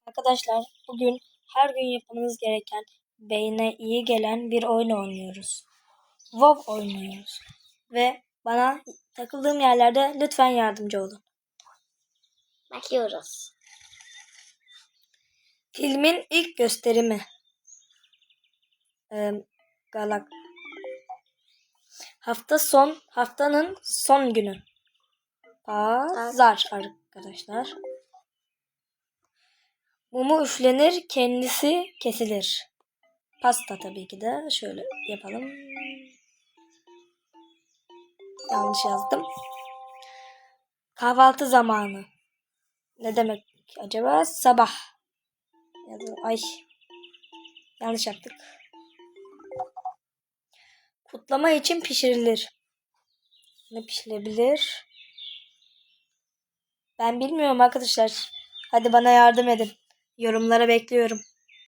Arkadaşlar bugün her gün yapmamız gereken beyne iyi gelen bir oyun oynuyoruz. WoW oynuyoruz. Ve bana takıldığım yerlerde lütfen yardımcı olun. Bakıyoruz. Filmin ilk gösterimi. Galak. Haftanın son günü. Pazar arkadaşlar. Mumu üflenir, kendisi kesilir. Pasta tabii ki de. Şöyle yapalım. Yanlış yazdım. Kahvaltı zamanı. Ne demek acaba? Sabah. Ay. Yanlış yaptık. Kutlama için pişirilir. Ne pişirebilir? Ben bilmiyorum arkadaşlar. Hadi bana yardım edin. Yorumlara bekliyorum.